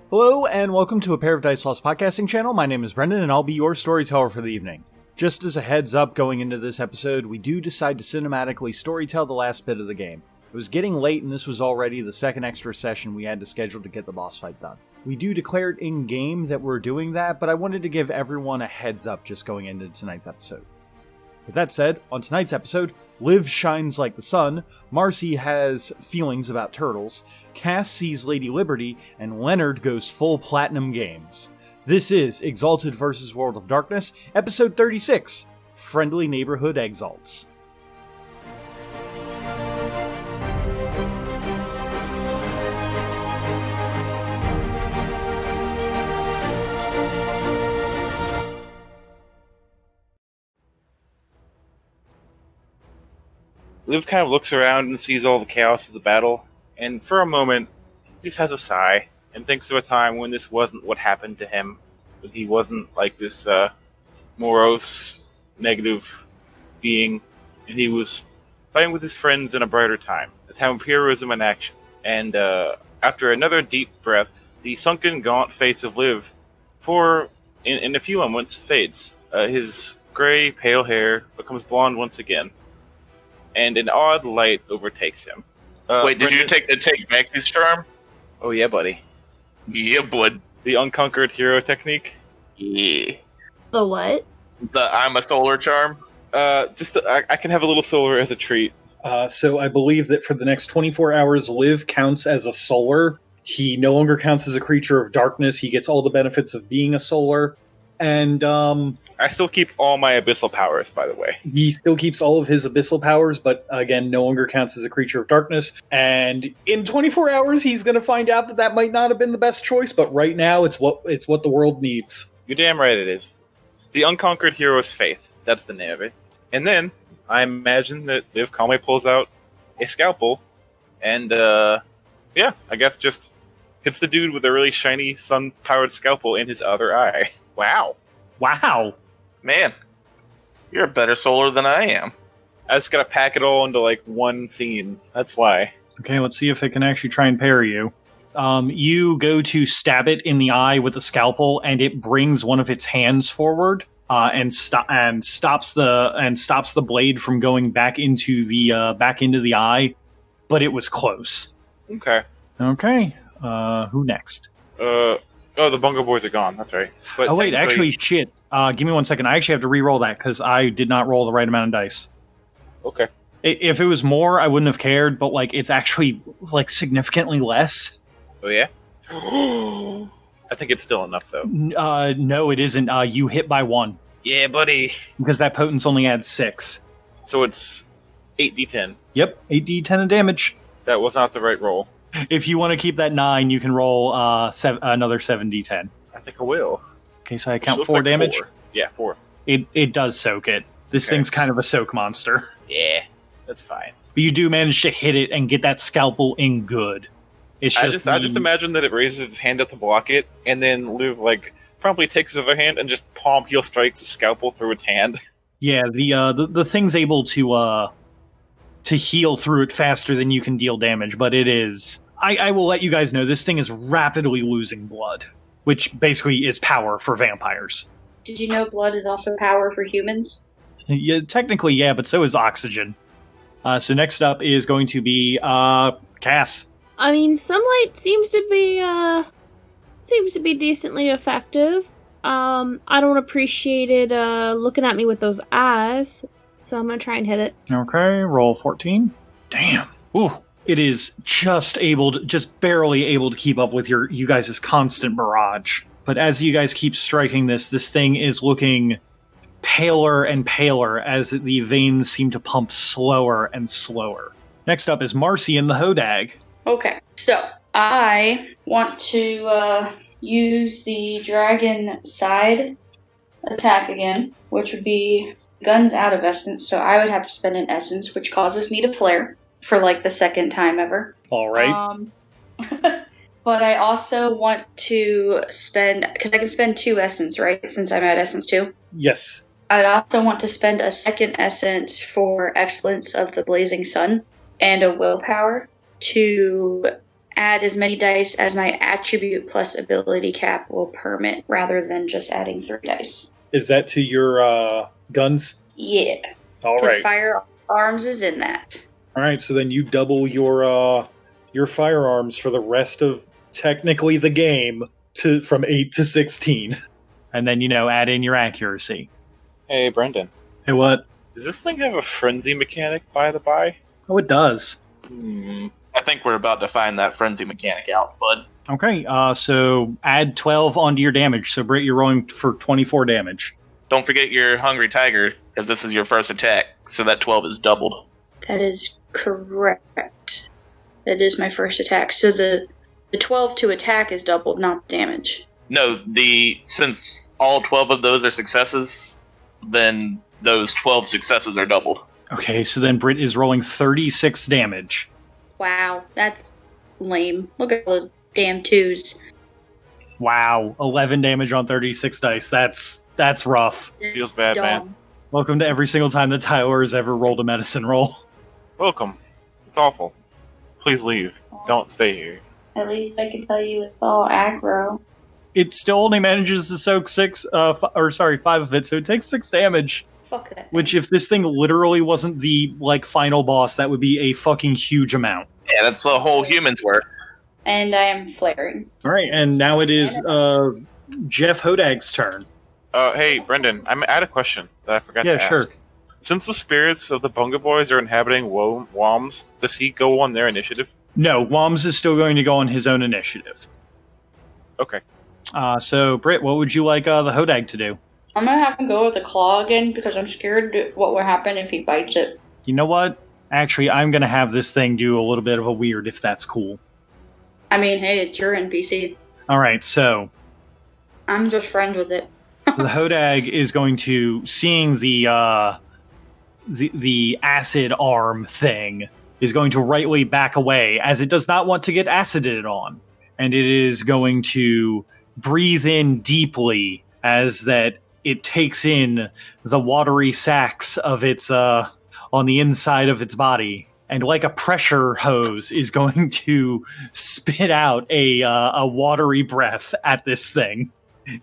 Hello, and welcome to A Pair of Dice Lost podcasting channel. My name is Brendan, and I'll be your storyteller for the evening. Just as a heads up going into this episode, we do decide to cinematically storytell the last bit of the game. It was getting late, and this was already the second extra session we had to schedule to get the boss fight done. We do declare it in-game that we're doing that, but I wanted to give everyone a heads up just going into tonight's episode. With that said, on tonight's episode, Liv shines like the sun, Marci has feelings about turtles, Cass sees Lady Liberty, and Leonard goes full platinum games. This is Exalted vs. World of Darkness, episode 36, Friendly Neighborhood Exalts. Liv kind of looks around and sees all the chaos of the battle, and for a moment, he just has a sigh, and thinks of a time when this wasn't what happened to him, when he wasn't like this morose, negative being, and he was fighting with his friends in a brighter time, a time of heroism and action. And after another deep breath, the sunken, gaunt face of Liv, in a few moments, fades. His gray, pale hair becomes blonde once again, and an odd light overtakes him. Wait, did you take Maxi's charm? Oh yeah, buddy. Yeah, bud. The unconquered hero technique? Yeah. The what? The I'm a solar charm? I can have a little solar as a treat. So I believe that for the next 24 hours, Liv counts as a solar. He no longer counts as a creature of darkness. He gets all the benefits of being a solar. And I still keep all my abyssal powers, by the way. He still keeps all of his abyssal powers, but again, no longer counts as a creature of darkness. And in 24 hours, he's going to find out that might not have been the best choice, but right now, it's what the world needs. You're damn right it is. The unconquered hero's faith. That's the name of it. And then, I imagine that Liv calmly pulls out a scalpel, and I guess just hits the dude with a really shiny sun-powered scalpel in his other eye. Wow. Man, you're a better solar than I am. I just gotta pack it all into, one scene. That's why. Okay, let's see if it can actually try and parry you. You go to stab it in the eye with the scalpel, and it brings one of its hands forward and stops the blade from going back into the eye. But it was close. Okay. Who next? The Bungo Boys are gone. That's right. But wait, actually, shit. Give me 1 second. I actually have to re-roll that because I did not roll the right amount of dice. Okay. If it was more, I wouldn't have cared, but it's actually significantly less. Oh yeah. I think it's still enough though. No, it isn't. You hit by 1. Yeah, buddy. Because that potence only adds 6. So it's 8d10. Yep, 8d10 of damage. That was not the right roll. If you want to keep that 9, you can roll another 7d10. I think I will. Okay, so I count 4 damage? 4. Yeah, 4. It does soak it. This thing's kind of a soak monster. Yeah, that's fine. But you do manage to hit it and get that scalpel in good. It's I just imagine that it raises its hand up to block it, and then Liv promptly takes his other hand and just palm heel strikes the scalpel through its hand. Yeah, the thing's able to heal through it faster than you can deal damage, but it is... I will let you guys know, this thing is rapidly losing blood, which basically is power for vampires. Did you know blood is also power for humans? Yeah, technically, yeah, but so is oxygen. So next up is going to be Cass. I mean, sunlight seems to be decently effective. I don't appreciate it looking at me with those eyes, so I'm gonna try and hit it. Okay, roll 14. Damn. Ooh. It is just barely able to keep up with you guys' constant barrage. But as you guys keep striking this thing is looking paler and paler as the veins seem to pump slower and slower. Next up is Marci and the Hodag. Okay, so I want to use the dragon side attack again, which would be guns out of essence, so I would have to spend an essence, which causes me to flare for the second time ever. All right. But I also want to spend, because I can spend 2 essence, right? Since I'm at essence 2. Yes. I'd also want to spend a second essence for Excellence of the Blazing Sun and a willpower to add as many dice as my attribute plus ability cap will permit, rather than just adding 3 dice. Is that to your guns? Yeah. All Because right. firearms is in that. All right, so then you double your firearms for the rest of technically the game from 8 to 16. And then, add in your accuracy. Hey, Brendan. Hey, what? Does this thing have a frenzy mechanic, by the by? Oh, it does. I think we're about to find that frenzy mechanic out, bud. Okay, so add 12 onto your damage. So, Britt, you're rolling for 24 damage. Don't forget your Hungry Tiger, because this is your first attack, so that 12 is doubled. That is correct. That is my first attack. So the 12 to attack is doubled, not damage. No, since all 12 of those are successes, then those 12 successes are doubled. Okay, so then Britt is rolling 36 damage. Wow, that's lame. Look at all the damn 2s. Wow, 11 damage on 36 dice. That's rough. Feels bad, man. Welcome to every single time that Tyler has ever rolled a medicine roll. Welcome. It's awful. Please leave. Don't stay here. At least I can tell you it's all aggro. It still only manages to soak 5 of it, so it takes 6 damage. Fuck that. Which, if this thing literally wasn't the, final boss, that would be a fucking huge amount. Yeah, that's the whole human's work. And I am flaring. Alright, and now it is, Jeff Hodag's turn. Hey, Brendan, I had a question that I forgot to ask. Sure. Since the spirits of the Bunga Boys are inhabiting Woms, does he go on their initiative? No, Woms is still going to go on his own initiative. Okay. So, Britt, what would you like the Hodag to do? I'm gonna have him go with the claw again because I'm scared what will happen if he bites it. You know what? Actually, I'm going to have this thing do a little bit of a weird, if that's cool. I mean, hey, it's your NPC. Alright, so I'm just friends with it. the Hodag is going to, seeing the acid arm thing, is going to rightly back away, as it does not want to get acided on. And it is going to breathe in deeply, as that it takes in the watery sacs of its, on the inside of its body. And like a pressure hose, is going to spit out a watery breath at this thing.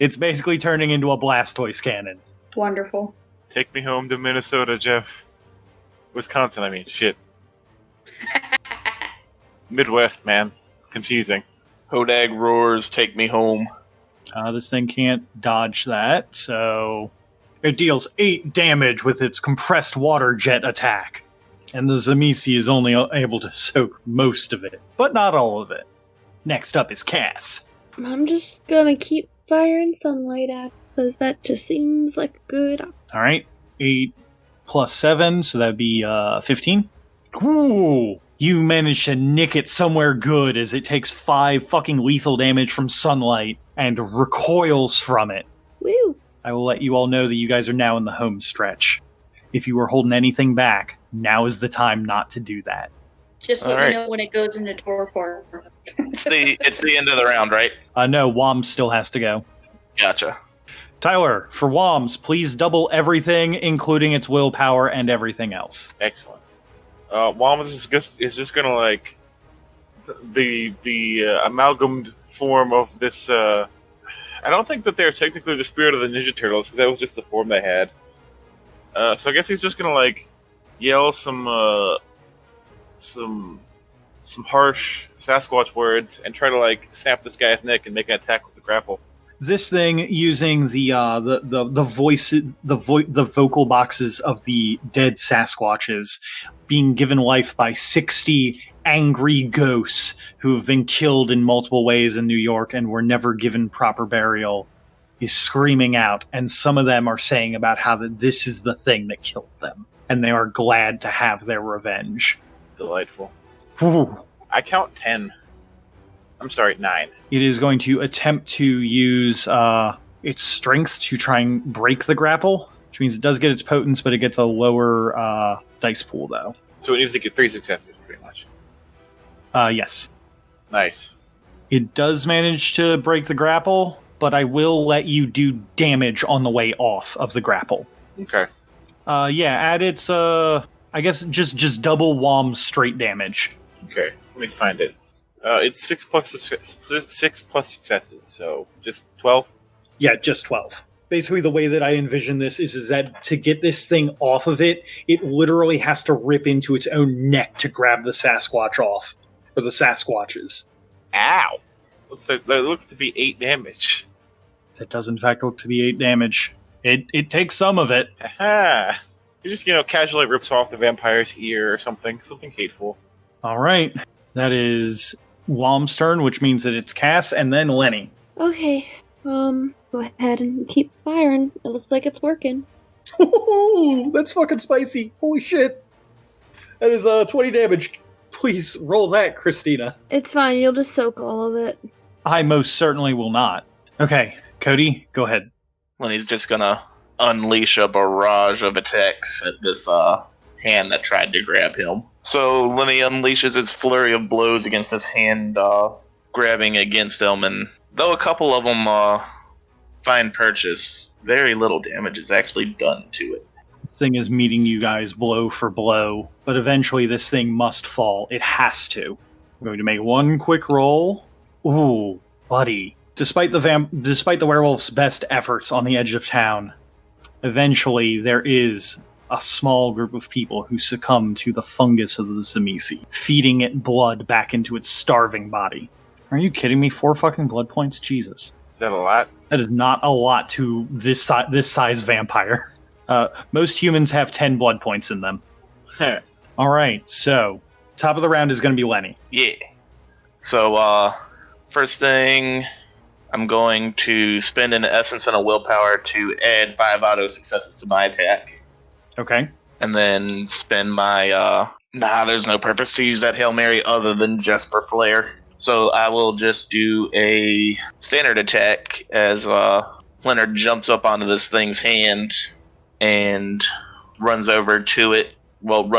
It's basically turning into a Blastoise cannon. Wonderful. Take me home to Minnesota, Jeff. Wisconsin, I mean. Shit. Midwest, man. Confusing. Hodag roars, take me home. This thing can't dodge that, so it deals 8 damage with its compressed water jet attack. And the Zamisi is only able to soak most of it, but not all of it. Next up is Cass. I'm just gonna keep firing sunlight at because that just seems like a good option. Alright, 8 plus 7, so that'd be 15. Ooh! You managed to nick it somewhere good as it takes 5 fucking lethal damage from sunlight and recoils from it. Woo! I will let you all know that you guys are now in the home stretch. If you were holding anything back, now is the time not to do that. Just let All right. me know when it goes into torpor. It's the end of the round, right? No, Wom still has to go. Gotcha. Tyler, for Woms, please double everything, including its willpower and everything else. Excellent. Woms is just gonna, like, the amalgamed form of this, I don't think that they're technically the spirit of the Ninja Turtles, because that was just the form they had. So I guess he's just gonna, like, yell some harsh Sasquatch words and try to, like, snap this guy's neck and make an attack with the grapple. This thing, using the voices, the vocal boxes of the dead Sasquatches, being given life by 60 angry ghosts who have been killed in multiple ways in New York and were never given proper burial, is screaming out, and some of them are saying about how that this is the thing that killed them, and they are glad to have their revenge. Delightful. Whew. I count 10. I'm sorry, 9. It is going to attempt to use its strength to try and break the grapple, which means it does get its potence, but it gets a lower dice pool, though. So it needs to get 3 successes, pretty much. Yes. Nice. It does manage to break the grapple, but I will let you do damage on the way off of the grapple. Okay. Add its, I guess just double Wom's straight damage. Okay. Let me find it. It's 6 plus successes, so just 12. Yeah, just 12. Basically, the way that I envision this is that to get this thing off of it, it literally has to rip into its own neck to grab the Sasquatch off. Or the Sasquatches. Ow! That looks to be 8 damage. That does, in fact, look to be 8 damage. It takes some of it. Aha! It just, casually rips off the vampire's ear or something. Something hateful. All right. That is Lom's turn, which means that it's Cass, and then Lenny. Okay, go ahead and keep firing. It looks like it's working. Ooh, that's fucking spicy. Holy shit. That is 20 damage. Please roll that, Christina. It's fine, you'll just soak all of it. I most certainly will not. Okay, Cody, go ahead. Lenny's just gonna unleash a barrage of attacks at this hand that tried to grab him. So Lenny unleashes his flurry of blows against this hand grabbing against him, and though a couple of them find purchase, very little damage is actually done to it. This thing is meeting you guys blow for blow, but eventually this thing must fall. It has to. I'm going to make one quick roll. Ooh, buddy. Despite the werewolf's best efforts on the edge of town, eventually there is a small group of people who succumb to the fungus of the Zamisi, feeding it blood back into its starving body. Are you kidding me? 4 fucking blood points? Jesus. Is that a lot? That is not a lot to this size vampire. Most humans have 10 blood points in them. All right, so top of the round is going to be Lenny. Yeah. So, first thing, I'm going to spend an essence and a willpower to add 5 auto successes to my attack. Okay. And then spend my, there's no purpose to use that Hail Mary other than just for flair. So I will just do a standard attack as Leonard jumps up onto this thing's hand and runs over to it. Well,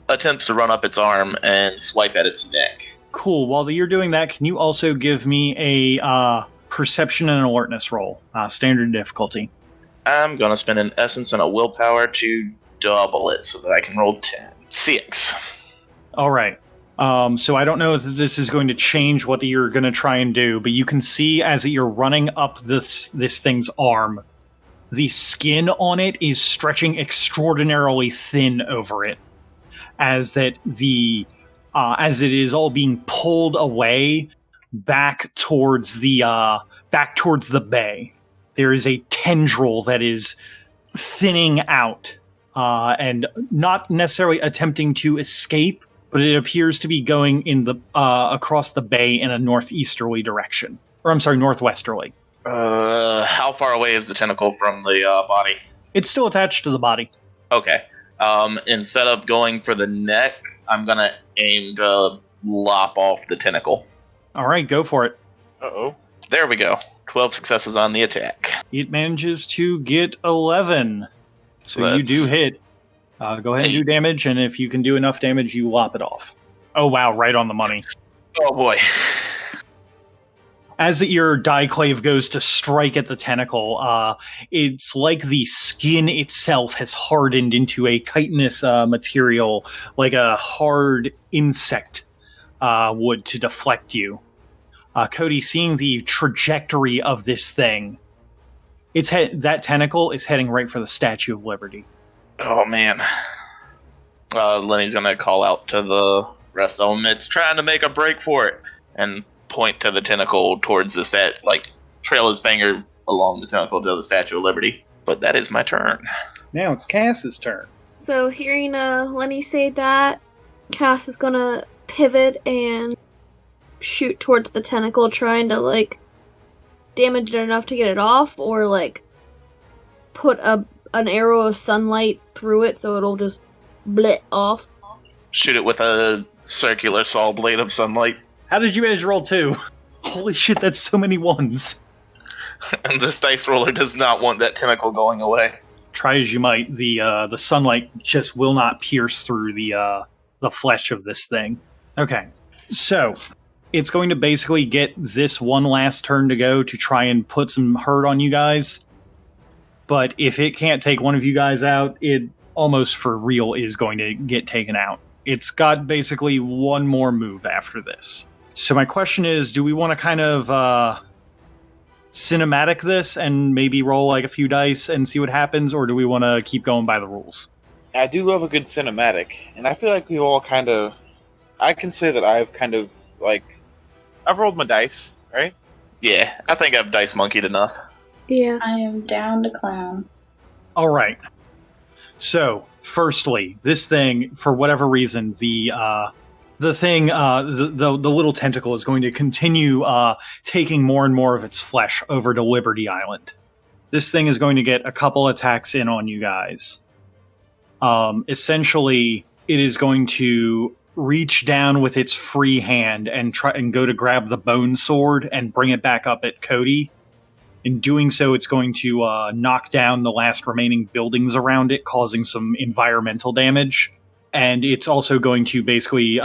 attempts to run up its arm and swipe at its neck. Cool. While you're doing that, can you also give me a perception and alertness roll? Standard difficulty. I'm going to spend an essence and a willpower to double it so that I can roll 10. 6. All right. So I don't know if this is going to change what you're going to try and do, but you can see as you're running up this thing's arm, the skin on it is stretching extraordinarily thin over it, as it is all being pulled away back towards the bay. There is a tendril that is thinning out and not necessarily attempting to escape, but it appears to be going in the across the bay in a northeasterly direction. Or I'm sorry, northwesterly. How far away is the tentacle from the body? It's still attached to the body. Okay. Instead of going for the neck, I'm going to aim to lop off the tentacle. All right, go for it. Uh-oh. There we go. 12 successes on the attack. It manages to get 11. So you do hit. Go ahead and do damage, and if you can do enough damage, you lop it off. Oh, wow, right on the money. Oh, boy. As your Dieclave goes to strike at the tentacle, it's like the skin itself has hardened into a chitinous material, like a hard insect would to deflect you. Cody, seeing the trajectory of this thing, that tentacle is heading right for the Statue of Liberty. Oh, man. Lenny's going to call out to the rest of them. It's trying to make a break for it. And point to the tentacle towards the set, trail his finger along the tentacle to the Statue of Liberty. But that is my turn. Now it's Cass's turn. So hearing Lenny say that, Cass is gonna pivot and shoot towards the tentacle, trying to damage it enough to get it off, or put an arrow of sunlight through it so it'll just blit off. Shoot it with a circular saw blade of sunlight. How did you manage to roll 2? Holy shit, that's so many ones. And this dice roller does not want that tentacle going away. Try as you might, the sunlight just will not pierce through the flesh of this thing. Okay, so it's going to basically get this one last turn to go to try and put some hurt on you guys. But if it can't take one of you guys out, it almost for real is going to get taken out. It's got basically one more move after this. So my question is, do we want to kind of cinematic this and maybe roll like a few dice and see what happens, or do we want to keep going by the rules? I do love a good cinematic, and I feel like we all kind of... I can say that I've kind of, like... I've rolled my dice, right? Yeah, I think I've dice monkeyed enough. Yeah. I am down to clown. All right. So, firstly, this thing, for whatever reason, the little tentacle is going to continue taking more and more of its flesh over to Liberty Island. This thing is going to get a couple attacks in on you guys. Essentially, it is going to reach down with its free hand and try and go to grab the bone sword and bring it back up at Cody. In doing so, it's going to knock down the last remaining buildings around it, causing some environmental damage. And it's also going to basically,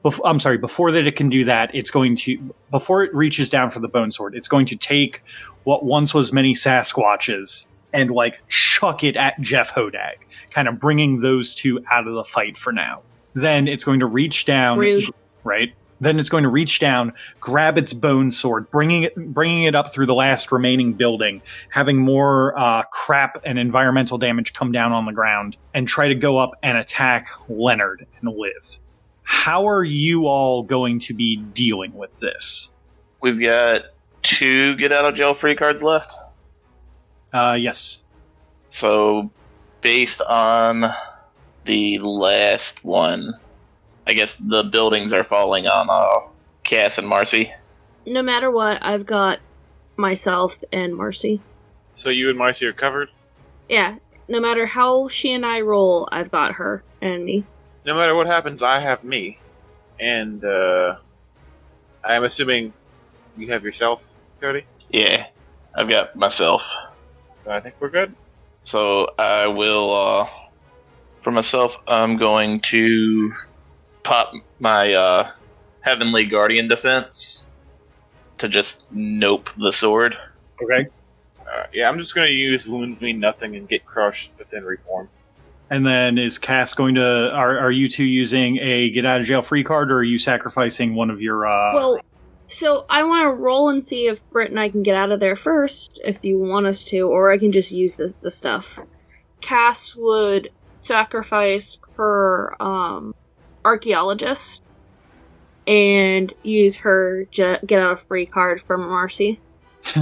before that it can do that, it's going to, before it reaches down for the bone sword, it's going to take what once was many Sasquatches and, like, chuck it at Jeff Hodag, kind of bringing those two out of the fight for now. Then it's going to reach down, Rude. right? Then it's going to reach down, grab its bone sword, bringing it up through the last remaining building, having more crap and environmental damage come down on the ground, and try to go up and attack Leonard and live. How are you all going to be dealing with this? We've got 2 get out of jail free cards left. Yes. So, based on the last one, I guess the buildings are falling on Cass and Marci. No matter what, I've got myself and Marci. So you and Marci are covered? Yeah, no matter how she and I roll, I've got her and me. No matter what happens, I have me. And, I'm assuming you have yourself, Cody? Yeah, I've got myself. So I think we're good. So I will, for myself, I'm going to pop my Heavenly Guardian defense to just nope the sword. Okay. Yeah, I'm just going to use Wounds Mean Nothing and get crushed, but then reform. And then is Cass going to... Are you two using a get-out-of-jail-free card, or are you sacrificing one of your... Well, so I want to roll and see if Britt and I can get out of there first, if you want us to, or I can just use the stuff. Cass would sacrifice her archaeologist and use her get-out-of-free card from Marci.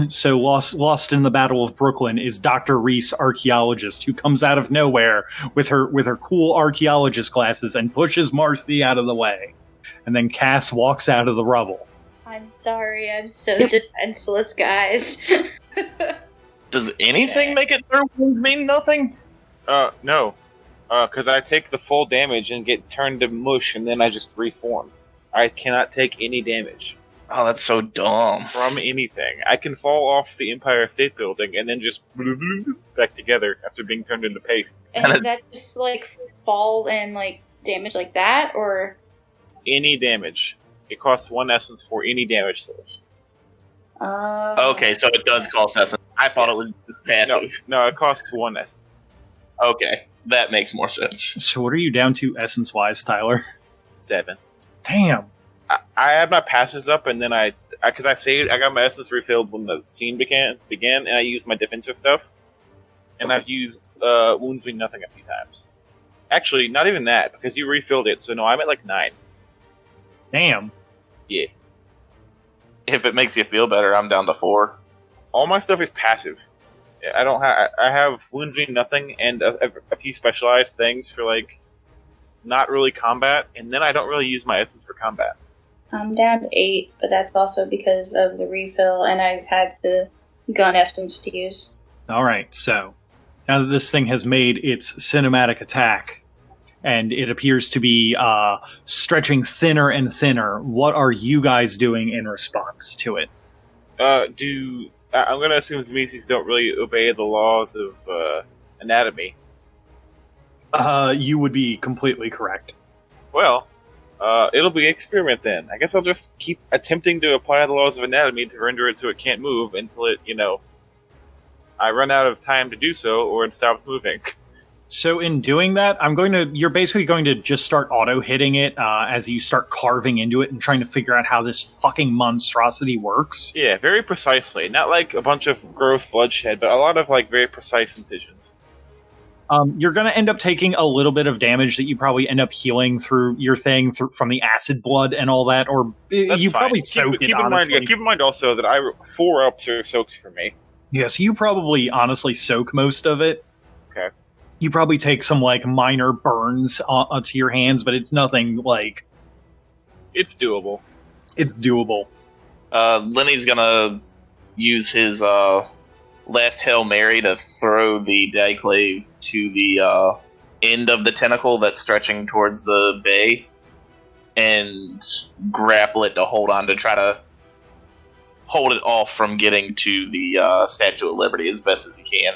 So lost in the Battle of Brooklyn is Dr. Reese, archaeologist, who comes out of nowhere with her cool archaeologist glasses and pushes Marci out of the way. And then Cass walks out of the rubble. I'm sorry, I'm so defenseless, guys. Does anything make it through mean nothing? No. Because I take the full damage and get turned to mush, and then I just reform. I cannot take any damage. Oh, that's so dumb. From anything. I can fall off the Empire State Building and then just back together after being turned into paste. And is that just, like, fall and, like, damage like that, or...? Any damage. It costs 1 essence for any damage source. Okay, so it does cost essence. I thought it was passive. No, it costs 1 essence. Okay, that makes more sense. So what are you down to essence-wise, Tyler? 7. Damn. I had my passes up, and then because I saved, I got my essence refilled when the scene began, and I used my defensive stuff, and I've used Wounds Mean Nothing a few times. Actually, not even that, because you refilled it, so no, I'm at like 9. Damn. Yeah. If it makes you feel better, I'm down to 4. All my stuff is passive. I have Wounds Mean Nothing and a few specialized things for, like, not really combat, and then I don't really use my essence for combat. I'm down to 8, but that's also because of the refill, and I've had the gun essence to use. Alright, so now that this thing has made its cinematic attack, and it appears to be stretching thinner and thinner, what are you guys doing in response to it? I'm going to assume Zmesis don't really obey the laws of anatomy. You would be completely correct. Well, it'll be an experiment then. I guess I'll just keep attempting to apply the laws of anatomy to render it so it can't move until it, I run out of time to do so or it stops moving. So in doing that, you're basically going to just start auto-hitting it as you start carving into it and trying to figure out how this fucking monstrosity works. Yeah, very precisely. Not like a bunch of gross bloodshed, but a lot of like very precise incisions. You're going to end up taking a little bit of damage that you probably end up healing through your thing from the acid blood and all that, or That's you fine. probably soak it, honestly. Keep in mind also that 4 ups are soaked for me. Yeah, so you probably honestly soak most of it. Okay. You probably take some like minor burns to your hands, but it's nothing like... It's doable. It's doable. Lenny's gonna use his last Hail Mary to throw the Diclave to the end of the tentacle that's stretching towards the bay and grapple it to hold on to try to hold it off from getting to the Statue of Liberty as best as he can.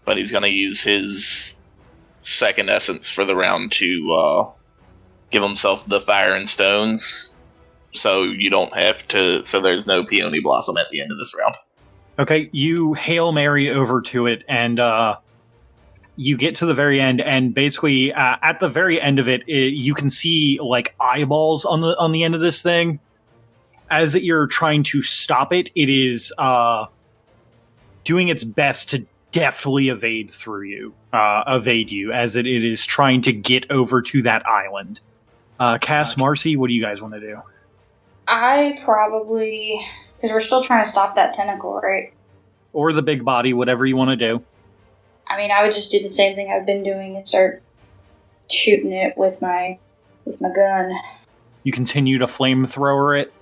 But he's going to use his second essence for the round to give himself the Fire and Stones, so you don't have to. So there's no Peony Blossom at the end of this round. Okay, you Hail Mary over to it, and you get to the very end, and basically at the very end of it, you can see like eyeballs on the end of this thing. As you're trying to stop it, it is doing its best to deftly evade you, as it is trying to get over to that island. Cass, Marci, what do you guys want to do? I probably... Because we're still trying to stop that tentacle, right? Or the big body, whatever you want to do. I mean, I would just do the same thing I've been doing and start shooting it with my gun. You continue to flamethrower it?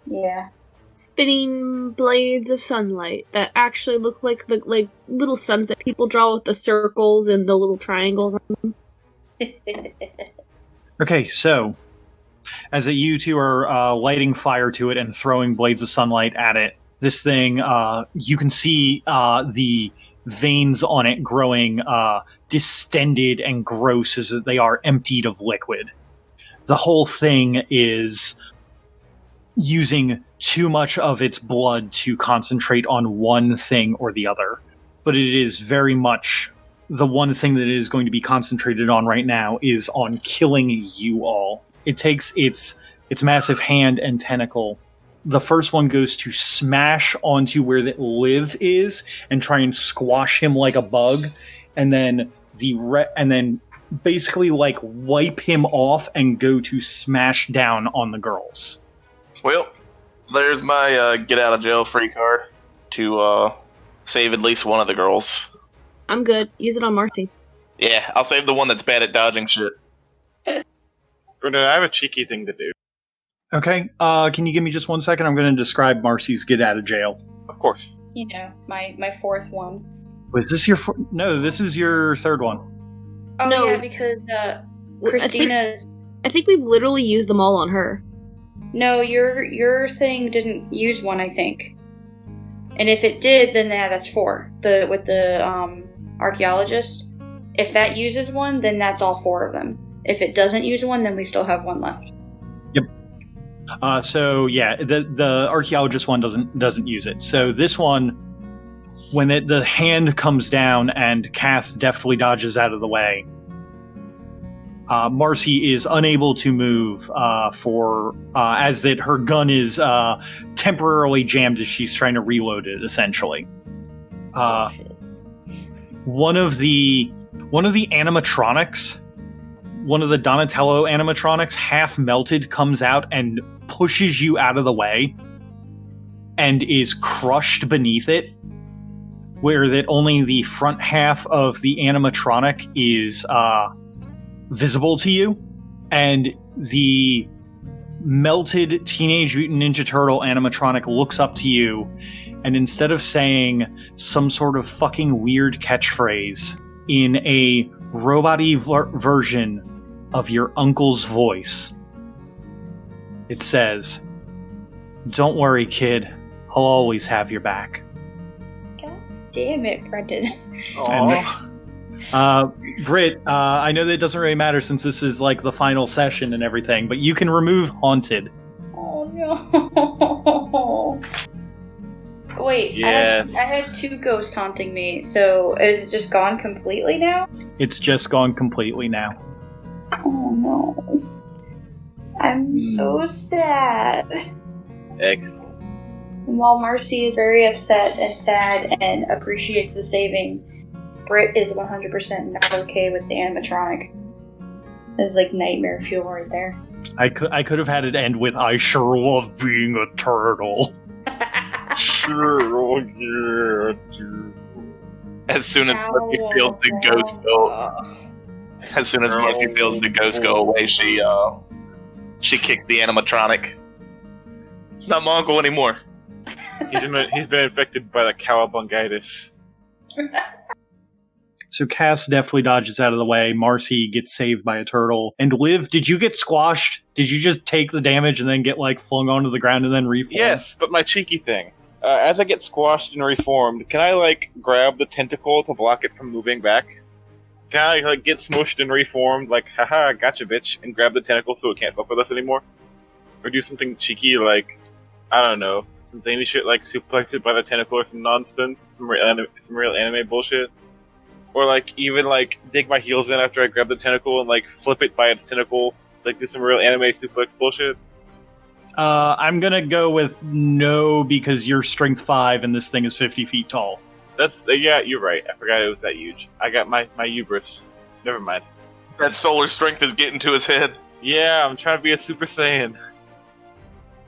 Yeah. Spinning blades of sunlight that actually look like the little suns that people draw with the circles and the little triangles on them. Okay, so as you two are lighting fire to it and throwing blades of sunlight at it, this thing, you can see the veins on it growing distended and gross as they are emptied of liquid. The whole thing is using too much of its blood to concentrate on one thing or the other. But it is very much the one thing that it is going to be concentrated on right now is on killing you all. It takes its massive hand and tentacle. The first one goes to smash onto where the Liv is and try and squash him like a bug, and then basically like wipe him off and go to smash down on the girls. Well, there's my get out of jail free card to save at least one of the girls. I'm good. Use it on Marci. Yeah, I'll save the one that's bad at dodging shit. Brendan, I have a cheeky thing to do. Okay, can you give me just 1 second? I'm going to describe Marci's get out of jail. Of course. You know, my fourth one. Was this your... No, this is your third one. Oh, No. yeah, because Christina's... I think we've literally used them all on her. No, your thing didn't use one, I think. And if it did, then that's 4. With the archaeologist. If that uses one, then that's all 4 of them. If it doesn't use one, then we still have 1 left. Yep. So yeah, the archaeologist one doesn't use it. So this one, when the hand comes down and Cass deftly dodges out of the way, Marci is unable to move as that her gun is temporarily jammed as she's trying to reload it. Essentially, one of the animatronics, one of the Donatello animatronics, half melted, comes out and pushes you out of the way, and is crushed beneath it. Where that only the front half of the animatronic is visible to you, and the melted Teenage Mutant Ninja Turtle animatronic looks up to you, and instead of saying some sort of fucking weird catchphrase in a robot-y version of your uncle's voice, it says, "Don't worry, kid. I'll always have your back." God damn it, Brendan. Aww. Britt, I know that it doesn't really matter since this is like the final session and everything, but you can remove Haunted. Oh no. Wait, Yes. I had 2 ghosts haunting me, so is it just gone completely now? It's just gone completely now. Oh no. I'm so sad. Excellent. And while Marci is very upset and sad and appreciates the saving, Britt is 100% not okay with the animatronic. It's like nightmare fuel right there. I could have had it end with "I sure love being a turtle." Sure, oh yeah, dude. As soon as Marci feels the ghost go away, she kicks the animatronic. It's not my uncle anymore. He's been infected by the cowabungitis. So Cass definitely dodges out of the way. Marci gets saved by a turtle. And Liv, did you get squashed? Did you just take the damage and then get flung onto the ground and then reform? Yes, but my cheeky thing. As I get squashed and reformed, can I grab the tentacle to block it from moving back? Can I get smushed and reformed, haha, gotcha bitch, and grab the tentacle so it can't fuck with us anymore? Or do something cheeky I don't know, some zany shit suplex it by the tentacle or some nonsense, some real anime bullshit? Or even dig my heels in after I grab the tentacle and flip it by its tentacle, do some real anime suplex bullshit? I'm gonna go with no, because you're strength 5 and this thing is 50 feet tall. Yeah, you're right. I forgot it was that huge. I got my hubris. Never mind. That solar strength is getting to his head. Yeah, I'm trying to be a Super Saiyan.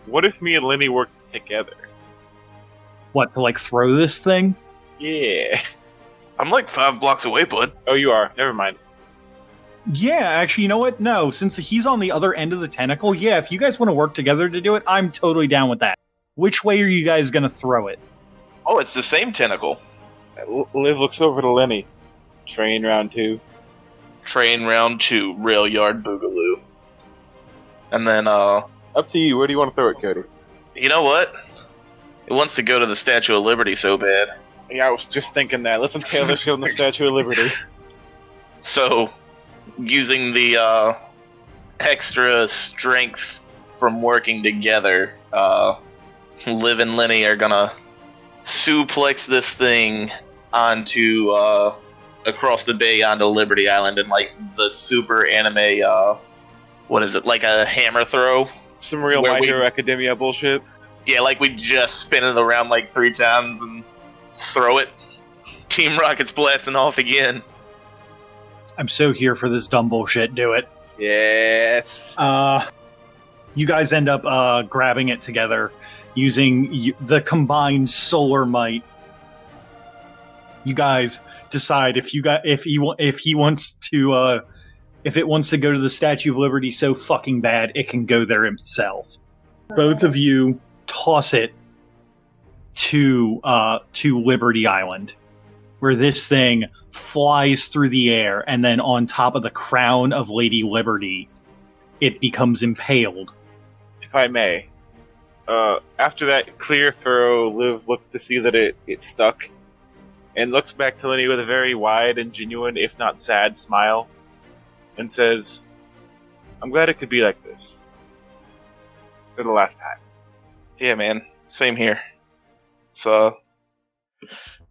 What if me and Lenny worked together? What, to throw this thing? Yeah. I'm 5 blocks away, bud. Oh, you are. Never mind. Yeah, actually, you know what? No, since he's on the other end of the tentacle, yeah, if you guys want to work together to do it, I'm totally down with that. Which way are you guys going to throw it? Oh, it's the same tentacle. Liv looks over to Lenny. Train round 2. Train round 2, rail yard boogaloo. And then, up to you. Where do you want to throw it, Cody? You know what? It wants to go to the Statue of Liberty so bad. Yeah, I was just thinking that. Let's impale this shit on the Statue of Liberty. So, using the extra strength from working together, Liv and Lenny are gonna suplex this thing onto across the bay onto Liberty Island in the super anime what is it, a hammer throw? Some real My Hero Academia bullshit. Yeah, we just spin it around 3 times and throw it. Team Rocket's blasting off again. I'm so here for this dumb bullshit. Do it. Yes. You guys end up grabbing it together using the combined solar might. You guys decide if it wants to go to the Statue of Liberty so fucking bad it can go there itself. Both of you toss it to Liberty Island, where this thing flies through the air, and then on top of the crown of Lady Liberty, it becomes impaled. If I may, after that clear throw, Liv looks to see that it stuck, and looks back to Lenny with a very wide and genuine, if not sad, smile, and says, "I'm glad it could be like this. For the last time." Yeah, man. Same here.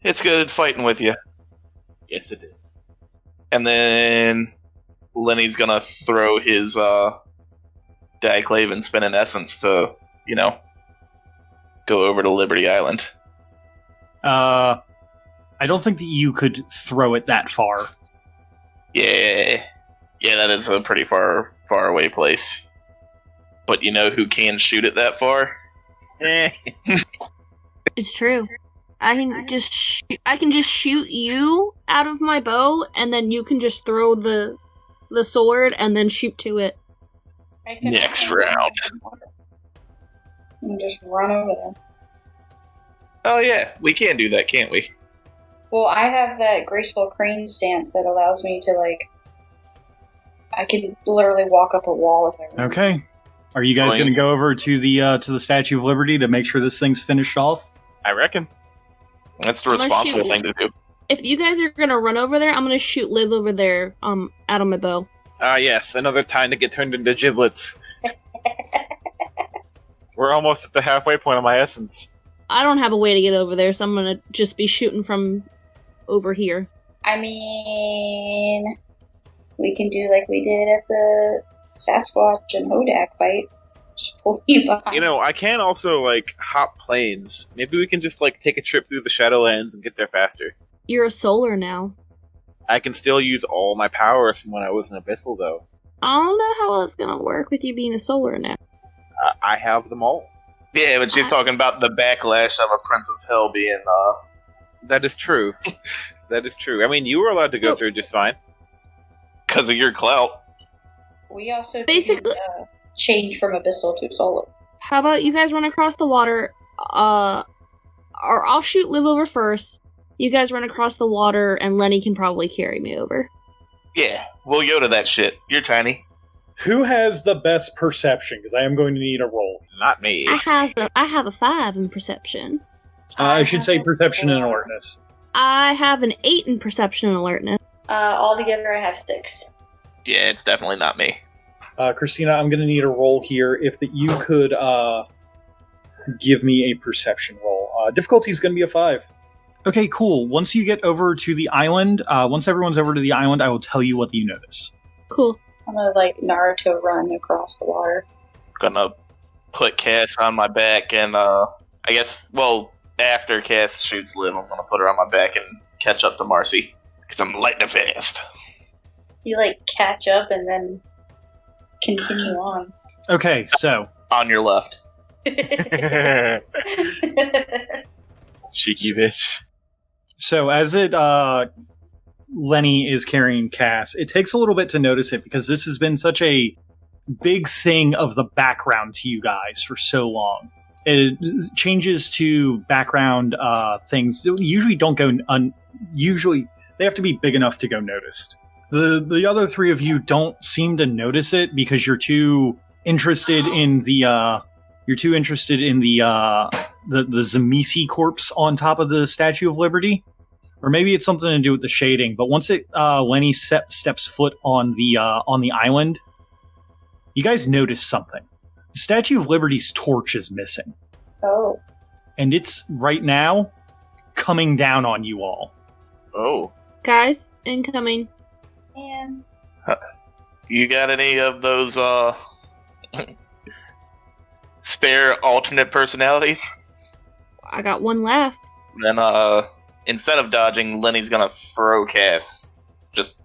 It's good fighting with you. Yes, it is. And then Lenny's gonna throw his Diaclave and Spin in Essence to, go over to Liberty Island. I don't think that you could throw it that far. Yeah, that is a pretty far away place. But you know who can shoot it that far? It's true. I can just shoot you out of my bow, and then you can just throw the sword and then shoot to it. Next round. And just run over there. Oh yeah, we can do that, can't we? Well, I have that graceful crane stance that allows me to I can literally walk up a wall if I want. Okay. Are you guys going to go over to the Statue of Liberty to make sure this thing's finished off? I reckon. That's the responsible thing to do. If you guys are gonna run over there, I'm gonna shoot Liv over there, out of my bow. Ah, yes, another time to get turned into giblets. We're almost at the halfway point of my essence. I don't have a way to get over there, so I'm gonna just be shooting from over here. I mean, we can do like we did at the Sasquatch and Hodak fight. Just pull you behind. You know, I can also, like, hop planes. Maybe we can just, like, take a trip through the Shadowlands and get there faster. You're a solar now. I can still use all my powers from when I was an Abyssal, though. I don't know how that's gonna work with you being a solar now. I have them all. Yeah, but she's talking about the backlash of a Prince of Hell being, That is true. That is true. I mean, you were allowed to go through just fine. because of your clout. We also Basically- did, change from Abyssal to Solar. How about you guys run across the water, or I'll shoot Liv over first. You guys run across the water, and Lenny can probably carry me over. Yeah, we'll go to that shit. You're tiny. Who has the best perception? Because I am going to need a roll. Not me. I have a 5 in perception. I should say perception and alertness. I have an 8 in perception and alertness. Altogether, I have 6. Yeah, it's definitely not me. Christina, I'm going to need a roll here. If you could give me a perception roll. Difficulty is going to be a 5. Okay, cool. Once you get over to the island, once everyone's over to the island, I will tell you what you notice. Cool. I'm gonna like Naruto run across the water. Gonna put Cass on my back and, I guess, well, after Cass shoots Liv, I'm gonna put her on my back and catch up to Marci. Because I'm lightning fast. You like catch up and then continue on. Okay, so On your left. Cheeky bitch. So as Lenny is carrying Cass, it takes a little bit to notice it because this has been such a big thing of the background to you guys for so long. It changes to background things that usually don't go usually they have to be big enough to go noticed. The other three of you don't seem to notice it because you're too interested in the Zamisi corpse on top of the Statue of Liberty. Or maybe it's something to do with the shading. But once Lenny steps foot on the island, you guys notice something. The Statue of Liberty's torch is missing. Oh. And it's, right now, coming down on you all. Oh. Guys, incoming. And You got any of those, spare alternate personalities? I got one left. Then, instead of dodging, Lenny's gonna throw Cass just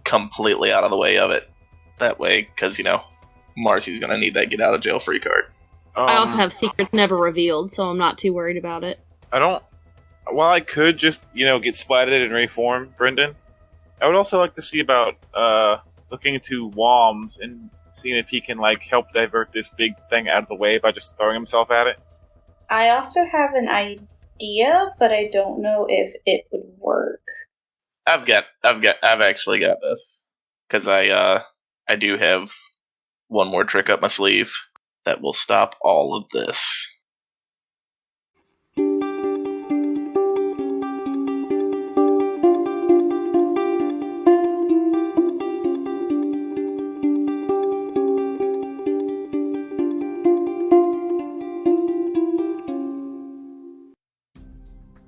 completely out of the way of it. That way, because, Marci's gonna need that get out of jail free card. I also have secrets never revealed, so I'm not too worried about it. While I could just, get splatted and reform Brendan, I would also like to see about looking into Womms and seeing if he can help divert this big thing out of the way by just throwing himself at it. I also have an idea, but I don't know if it would work. I've actually got this. Because I do have one more trick up my sleeve that will stop all of this.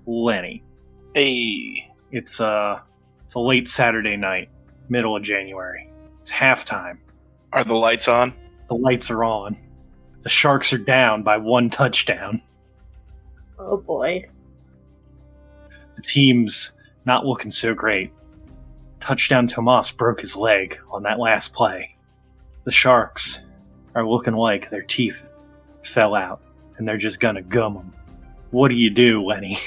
Lenny. Hey. It's a late Saturday night, middle of January. It's halftime. Are the lights on? The lights are on. The Sharks are down by 1 touchdown. Oh boy. The team's not looking so great. Touchdown Tomas broke his leg on that last play. The Sharks are looking like their teeth fell out, and they're just gonna gum them. What do you do, Lenny?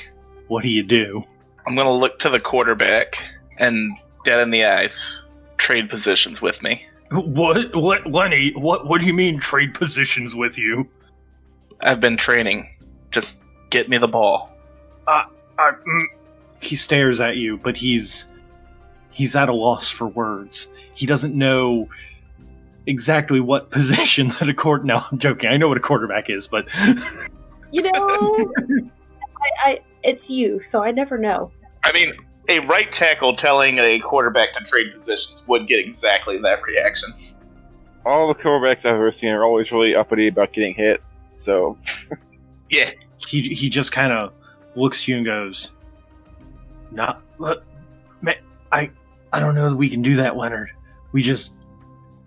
What do you do? I'm gonna look to the quarterback and dead in the eyes, trade positions with me. What, Lenny? What do you mean trade positions with you? I've been training. Just get me the ball. He stares at you, but he's at a loss for words. He doesn't know exactly what position that a No, I'm joking. I know what a quarterback is, but It's you, so I never know. I mean, a right tackle telling a quarterback to trade positions would get exactly that reaction. All the quarterbacks I've ever seen are always really uppity about getting hit, so... Yeah. he just kind of looks at you and goes, I don't know that we can do that, Leonard. We just...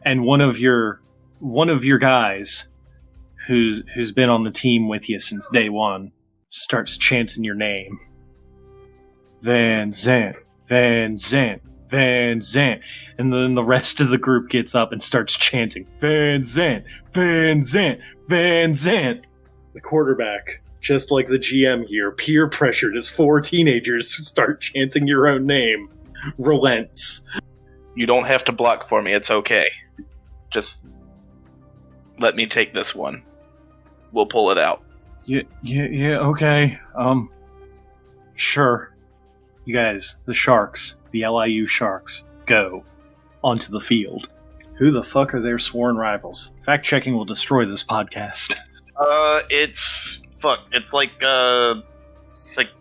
And one of your guys who's been on the team with you since day one starts chanting your name. Van Zant, Van Zant, Van Zant. And then the rest of the group gets up and starts chanting, Van Zant, Van Zant, Van Zant. The quarterback, just like the GM here, peer pressured as 4 teenagers start chanting your own name, relents. You don't have to block for me, it's okay. Just let me take this one. We'll pull it out. Yeah, okay. Sure. You guys, the Sharks, the LIU Sharks, go onto the field. Who the fuck are their sworn rivals? Fact-checking will destroy this podcast. It's like a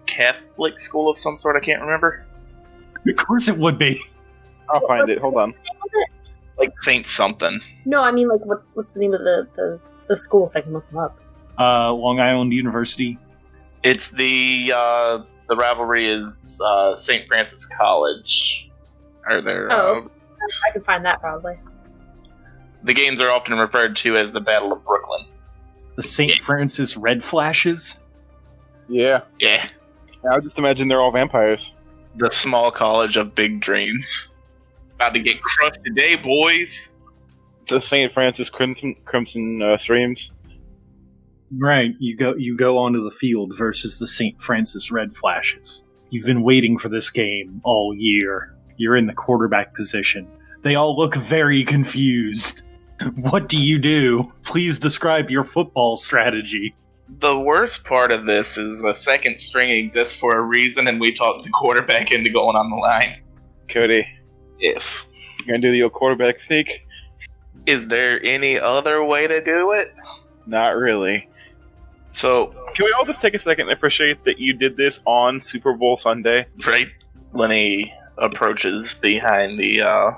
Catholic school of some sort, I can't remember. Of course it would be. I'll find it. Hold on. Like Saint something. No, I mean, like, what's the name of the school so I can look them up? Long Island University. It's the rivalry is St. Francis College. Are there? Oh, I can find that probably. The games are often referred to as the Battle of Brooklyn. The St. Francis Red Flashes? Yeah. Yeah. I just imagine they're all vampires. The small college of big dreams. About to get crushed today, boys. The St. Francis Crimson Streams. Right, you go onto the field versus the St. Francis Red Flashes. You've been waiting for this game all year. You're in the quarterback position. They all look very confused. What do you do? Please describe your football strategy. The worst part of this is a second string exists for a reason, and we talked the quarterback into going on the line. Cody, Yes. you gonna do the old quarterback sneak? Is there any other way to do it? Not really. So, Can we all just take a second and appreciate that you did this on Super Bowl Sunday? right, Lenny approaches behind the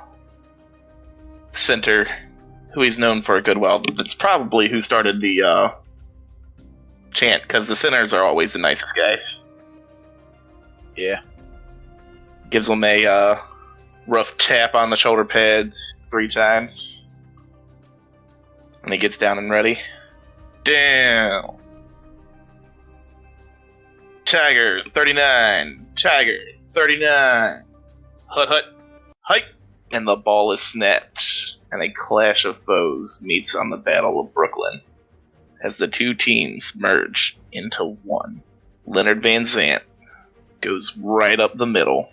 center, who he's known for a good while, but it's probably who started the chant, because the centers are always the nicest guys. Yeah. Gives him a rough tap on the shoulder pads 3 times. And he gets down and ready. Down. Tiger 39. Tiger 39. Hut. Hike. And the ball is snapped. And a clash of foes meets on the Battle of Brooklyn as the 2 teams merge into one. Leonard Van Zant goes right up the middle,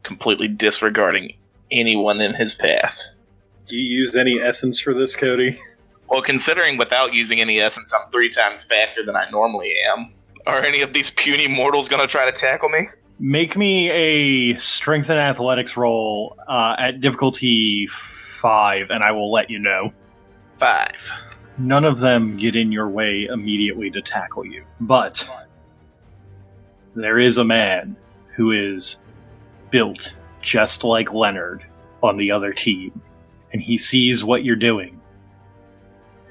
completely disregarding anyone in his path. Do you use any essence for this, Cody? Well, considering without using any essence, I'm 3 times faster than I normally am. Are any of these puny mortals going to try to tackle me? Make me a strength and athletics roll at difficulty 5, and I will let you know. 5. None of them get in your way immediately to tackle you. But there is a man who is built just like Leonard on the other team. And he sees what you're doing.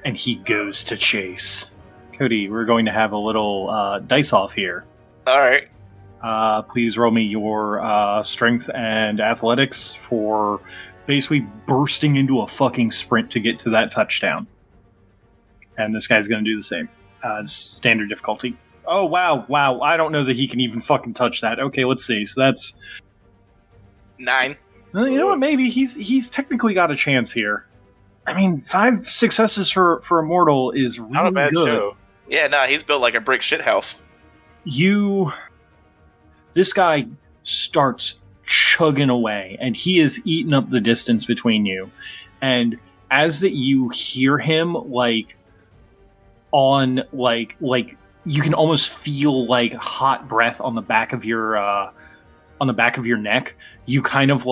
And he goes to chase. Cody, we're going to have a little dice off here. Alright. Please roll me your strength and athletics for basically bursting into a fucking sprint to get to that touchdown. And this guy's going to do the same. Standard difficulty. Oh, wow. I don't know that he can even fucking touch that. Okay, let's see. So that's... 9. You know what? Maybe he's technically got a chance here. I mean, 5 successes for a mortal is really Not a bad good. show. Yeah, nah, he's built like a brick shithouse. This guy starts chugging away, and he is eating up the distance between you. And as that you hear him, like you can almost feel like hot breath on the back of your neck. You kind of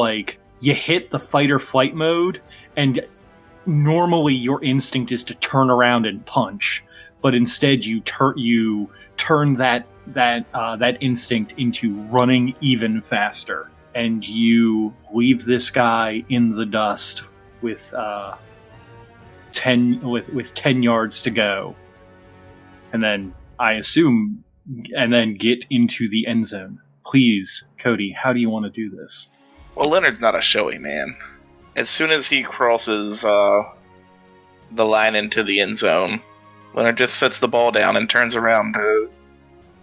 you hit the fight or flight mode, and normally your instinct is to turn around and punch, but instead you turn that instinct into running even faster, and you leave this guy in the dust with 10 yards to go, and then I assume, and then get into the end zone. please, Cody, how do you want to do this? Well, Leonard's not a showy man. As soon as he crosses the line into the end zone, Leonard just sets the ball down and turns around to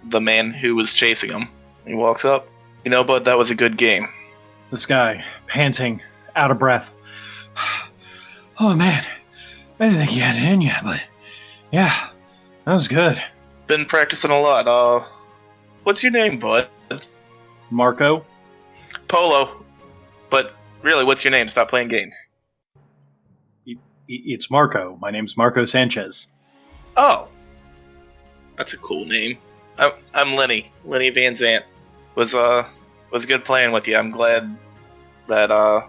the man who was chasing him. He walks up. You know, bud, that was a good game. This guy, panting, out of breath. Oh, man. I didn't think you had it in you, but yeah, that was good. Been practicing a lot. What's your name, bud? Marco? Polo. But really, what's your name? Stop playing games. It's Marco. My name's Marco Sanchez. Oh. That's a cool name. I'm Lenny. Lenny Van Zant. Was good playing with you. I'm glad that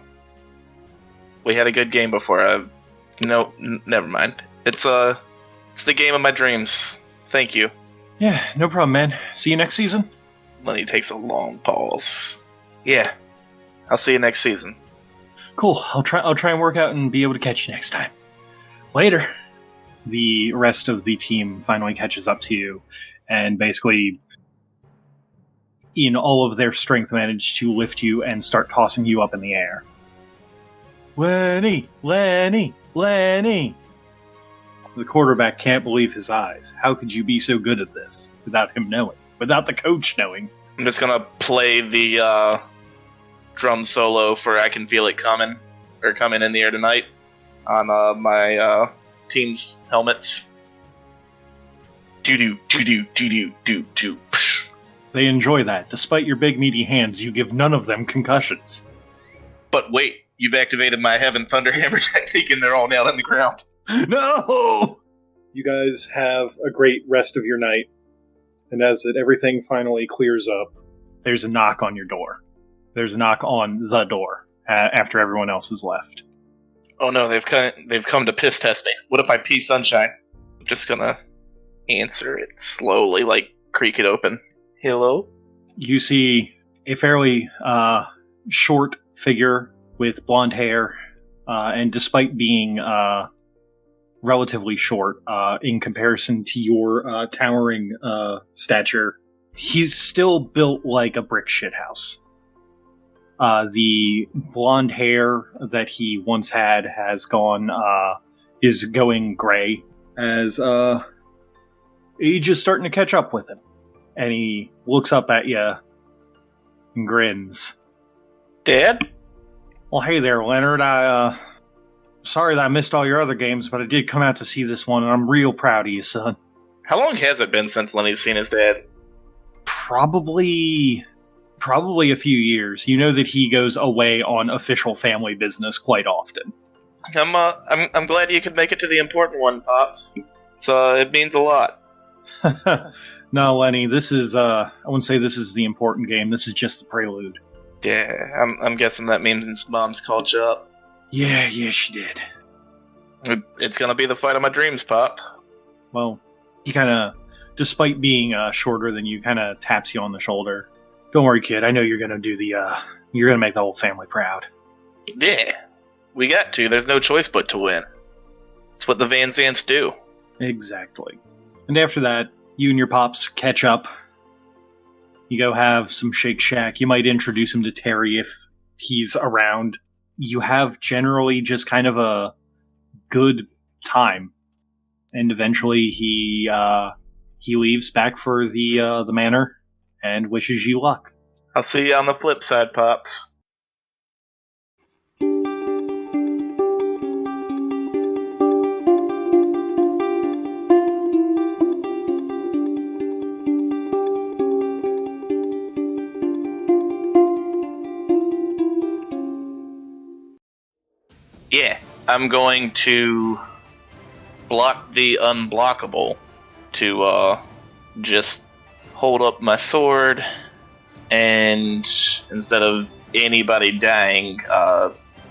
we had a good game before. No, never mind. It's the game of my dreams. Thank you. Yeah, no problem, man. See you next season? Lenny takes a long pause. Yeah. I'll see you next season. Cool. I'll try and work out and be able to catch you next time. Later. The rest of the team finally catches up to you and basically, in all of their strength, manage to lift you and start tossing you up in the air. Lenny! Lenny! Lenny! The quarterback can't believe his eyes. How could you be so good at this without him knowing? Without the coach knowing? I'm just gonna play the drum solo for I Can Feel It Coming, or Coming in the Air Tonight, on my team's helmets. Do-do, do-do, do-do, do-do, psh. They enjoy that. Despite your big meaty hands, you give none of them concussions. But wait, you've activated my Heaven Thunder Hammer technique and they're all nailed on the ground. No! You guys have a great rest of your night. And as everything finally clears up, there's a knock on your door. There's a knock on the door after everyone else has left. Oh no, they've come to piss test me. What if I pee sunshine? I'm just gonna answer it slowly, like creak it open. Hello? You see a fairly short figure with blonde hair, and despite being relatively short in comparison to your towering stature, he's still built like a brick shithouse. The blonde hair that he once had has is going gray as age is starting to catch up with him. And he looks up at you and grins. Dad? Well, hey there, Leonard. Sorry that I missed all your other games, but I did come out to see this one, and I'm real proud of you, son. How long has it been since Lenny's seen his dad? Probably a few years. You know that he goes away on official family business quite often. I'm glad you could make it to the important one, Pops. It means a lot. No, Lenny, this is I wouldn't say this is the important game. This is just the prelude. Yeah, I'm guessing that means Mom's called you up. Yeah, she did. It's gonna be the fight of my dreams, Pops. Well, he kind of, despite being shorter than you, kind of taps you on the shoulder. Don't worry, kid. I know you're gonna you're gonna make the whole family proud. Yeah, we got to. There's no choice but to win. It's what the Van Zants do. Exactly. And after that, you and your pops catch up. You go have some Shake Shack. You might introduce him to Terry if he's around. You have generally just kind of a good time. And eventually he leaves back for the manor and wishes you luck. I'll see you on the flip side, Pops. Yeah, I'm going to block the unblockable to just hold up my sword, and instead of anybody dying,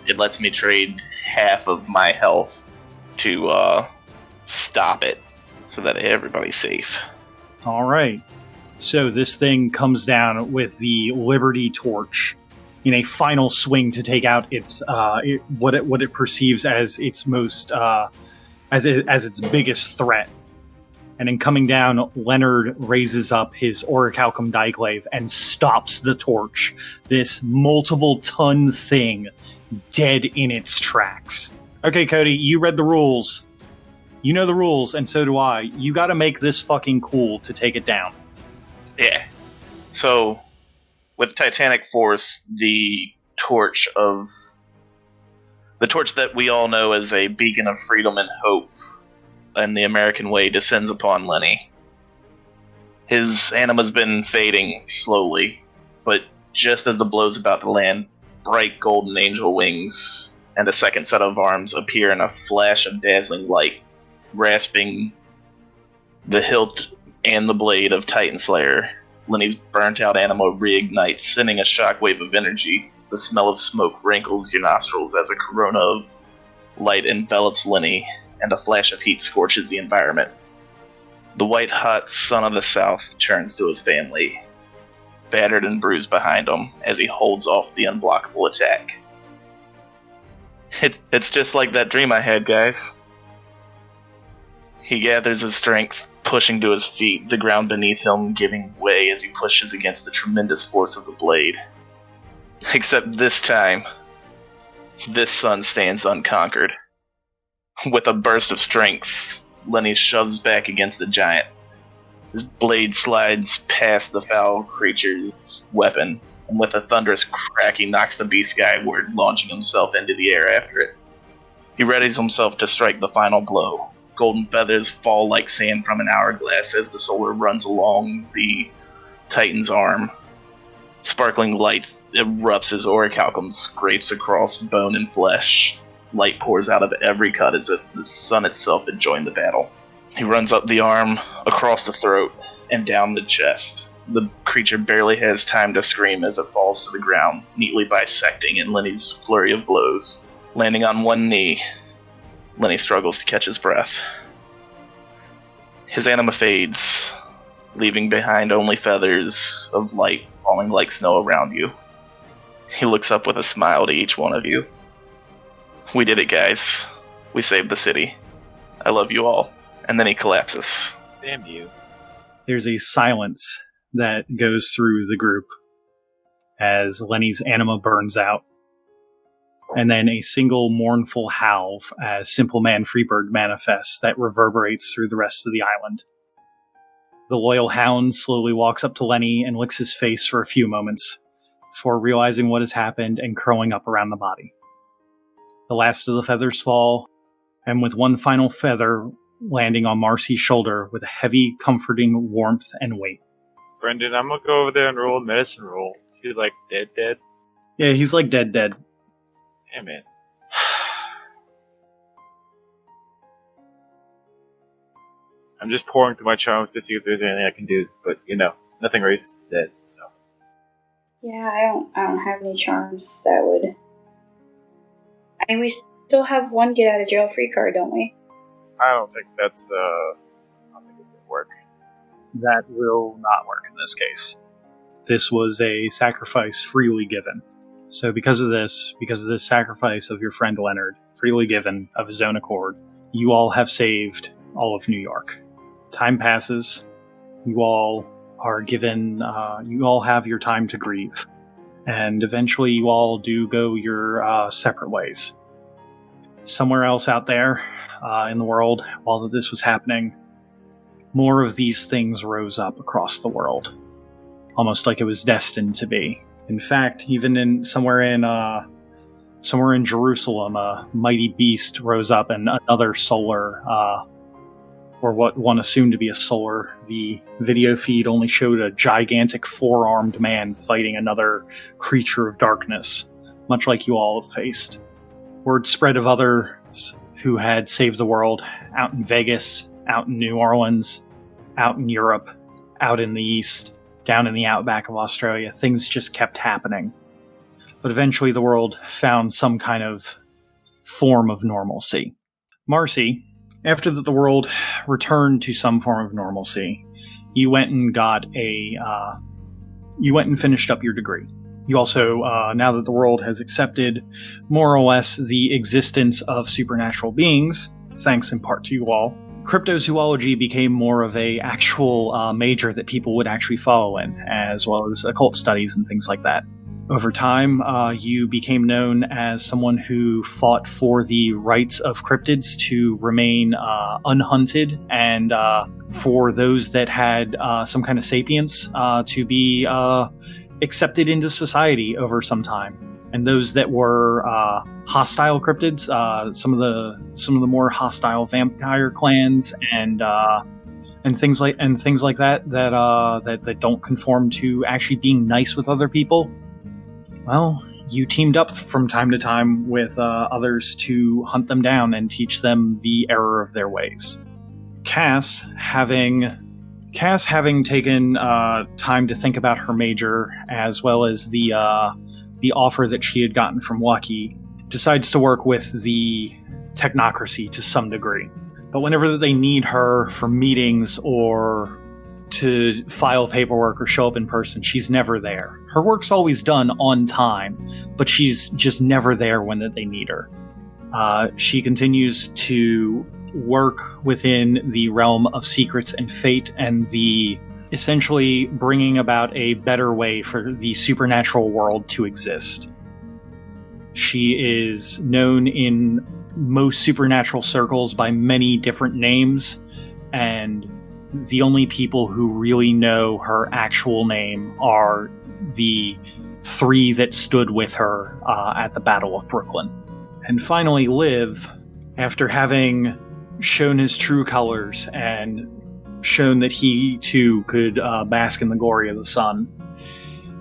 it lets me trade half of my health to stop it so that everybody's safe. All right. So this thing comes down with the Liberty Torch in a final swing to take out its what it perceives as its most as its biggest threat. And in coming down, Leonard raises up his orichalcum diglaive and stops the torch. This multiple-ton thing dead in its tracks. Okay, Cody, you read the rules. You know the rules, and so do I. You gotta make this fucking cool to take it down. Yeah. So, with Titanic Force, the torch that we all know as a beacon of freedom and hope and the American way descends upon Lenny. His anima's been fading slowly, but just as the blow's about to land, bright golden angel wings and a second set of arms appear in a flash of dazzling light, grasping the hilt and the blade of Titan Slayer. Lenny's burnt-out anima reignites, sending a shockwave of energy. The smell of smoke rankles your nostrils as a corona of light envelops Lenny, and a flash of heat scorches the environment. The white-hot son of the South turns to his family, battered and bruised behind him, as he holds off the unblockable attack. It's just like that dream I had, guys. He gathers his strength, pushing to his feet, the ground beneath him giving way as he pushes against the tremendous force of the blade. Except this time, this son stands unconquered. With a burst of strength, Lenny shoves back against the giant. His blade slides past the foul creature's weapon, and with a thunderous crack he knocks the beast skyward, launching himself into the air after it. He readies himself to strike the final blow. Golden feathers fall like sand from an hourglass as the solar runs along the Titan's arm. Sparkling lights erupts as orichalcum scrapes across bone and flesh. Light pours out of every cut as if the sun itself had joined the battle. He runs up the arm, across the throat, and down the chest. The creature barely has time to scream as it falls to the ground, neatly bisecting in Lenny's flurry of blows. Landing on one knee, Lenny struggles to catch his breath. His anima fades, leaving behind only feathers of light falling like snow around you. He looks up with a smile to each one of you. We did it, guys. We saved the city. I love you all. And then he collapses. Damn you. There's a silence that goes through the group as Lenny's anima burns out. And then a single mournful howl as Simple Man Freebird manifests that reverberates through the rest of the island. The loyal hound slowly walks up to Lenny and licks his face for a few moments before realizing what has happened and curling up around the body. The last of the feathers fall, and with one final feather landing on Marci's shoulder with a heavy, comforting warmth and weight. Brendan, I'm gonna go over there and roll a medicine roll. Is he like dead? Yeah, he's like dead. Damn it. I'm just pouring through my charms to see if there's anything I can do, but nothing raises the dead, so. Yeah, I don't have any charms that would. I mean, we still have one get out of jail free card, don't we? I don't think I don't think it will work. That will not work in this case. This was a sacrifice freely given. So because of this sacrifice of your friend Leonard, freely given of his own accord, you all have saved all of New York. Time passes. You all are given, you all have your time to grieve. And eventually you all do go your separate ways. Somewhere else out there in the world, while this was happening, more of these things rose up across the world. Almost like it was destined to be. In fact, even somewhere in Jerusalem, a mighty beast rose up, and another solar, or what one assumed to be a solar. The video feed only showed a gigantic four-armed man fighting another creature of darkness, much like you all have faced. Word spread of others who had saved the world out in Vegas, out in New Orleans, out in Europe, out in the East, down in the outback of Australia. Things just kept happening. But eventually the world found some kind of form of normalcy. Marci, after the world returned to some form of normalcy, you went and finished up your degree. You also, now that the world has accepted more or less the existence of supernatural beings, thanks in part to you all, cryptozoology became more of a actual major that people would actually follow in, as well as occult studies and things like that. Over time, you became known as someone who fought for the rights of cryptids to remain unhunted, and for those that had some kind of sapience to be accepted into society over some time. And those that were hostile cryptids, some of the more hostile vampire clans and things like that don't conform to actually being nice with other people. Well, you teamed up from time to time with others to hunt them down and teach them the error of their ways. Cass, having taken time to think about her major, as well as the offer that she had gotten from Lucky, decides to work with the technocracy to some degree. But whenever they need her for meetings or to file paperwork or show up in person, she's never there. Her work's always done on time, but she's just never there when they need her. She continues to work within the realm of secrets and fate and the essentially bringing about a better way for the supernatural world to exist. She is known in most supernatural circles by many different names, and the only people who really know her actual name are the 3 that stood with her at the Battle of Brooklyn. And finally, Liv, after having shown his true colors and shown that he too could bask in the glory of the sun,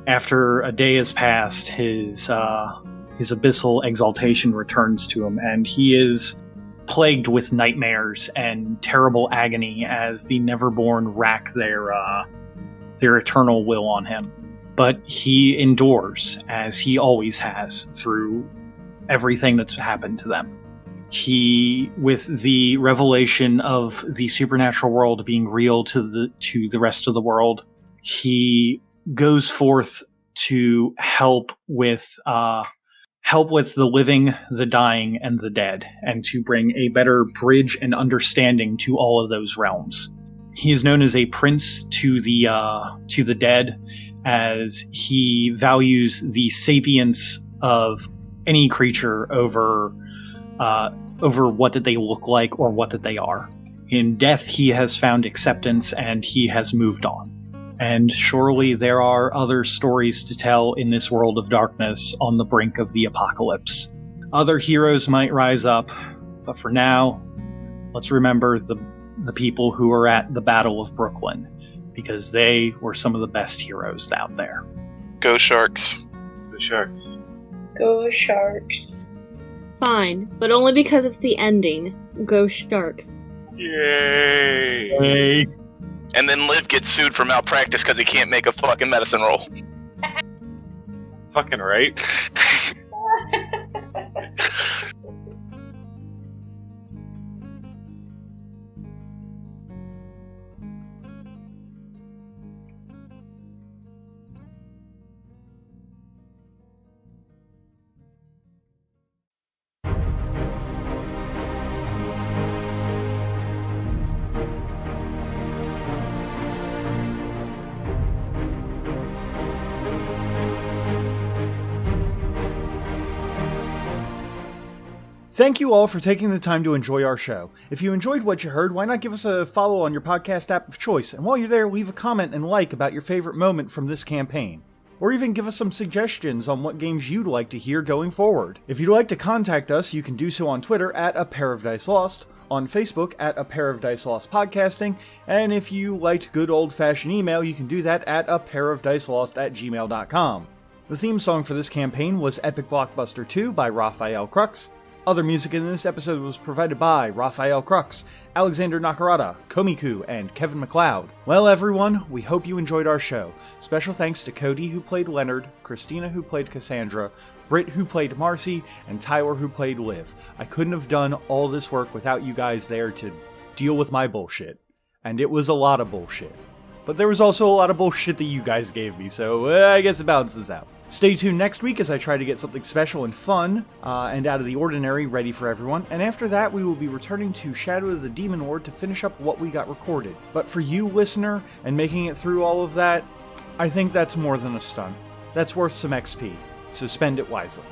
after a day has passed, his abyssal exaltation returns to him, and he is plagued with nightmares and terrible agony as the Neverborn rack their eternal will on him. But he endures, as he always has, through everything that's happened to them. He, with the revelation of the supernatural world being real to the rest of the world, he goes forth to help with the living, the dying, and the dead, and to bring a better bridge and understanding to all of those realms. He is known as a prince to the dead, as he values the sapience of any creature over what did they look like or what did they are. In death, he has found acceptance and he has moved on. And surely there are other stories to tell in this world of darkness on the brink of the apocalypse. Other heroes might rise up, but for now, let's remember the people who were at the Battle of Brooklyn, because they were some of the best heroes out there. Go Sharks. The Sharks. Go Sharks. Fine, but only because it's the ending. Go Sharks. Yay! Hey. And then Liv gets sued for malpractice because he can't make a fucking medicine roll. Fucking right. Thank you all for taking the time to enjoy our show. If you enjoyed what you heard, why not give us a follow on your podcast app of choice, and while you're there, leave a comment and like about your favorite moment from this campaign. Or even give us some suggestions on what games you'd like to hear going forward. If you'd like to contact us, you can do so on Twitter at apairofdicelost, on Facebook at apairofdicelost podcasting, and if you liked good old-fashioned email, you can do that at apairofdicelost@gmail.com. The theme song for this campaign was Epic Blockbuster 2 by Raphael Crux. Other music in this episode was provided by Raphael Crux, Alexander Nakarada, Komiku, and Kevin MacLeod. Well, everyone, we hope you enjoyed our show. Special thanks to Cody, who played Leonard, Christina, who played Cassandra, Britt, who played Marci, and Tyler, who played Liv. I couldn't have done all this work without you guys there to deal with my bullshit. And it was a lot of bullshit. but there was also a lot of bullshit that you guys gave me, so I guess it balances out. Stay tuned next week as I try to get something special and fun and out of the ordinary ready for everyone, and after that we will be returning to Shadow of the Demon Lord to finish up what we got recorded. But for you, listener, and making it through all of that, I think that's more than a stun. That's worth some XP, so spend it wisely.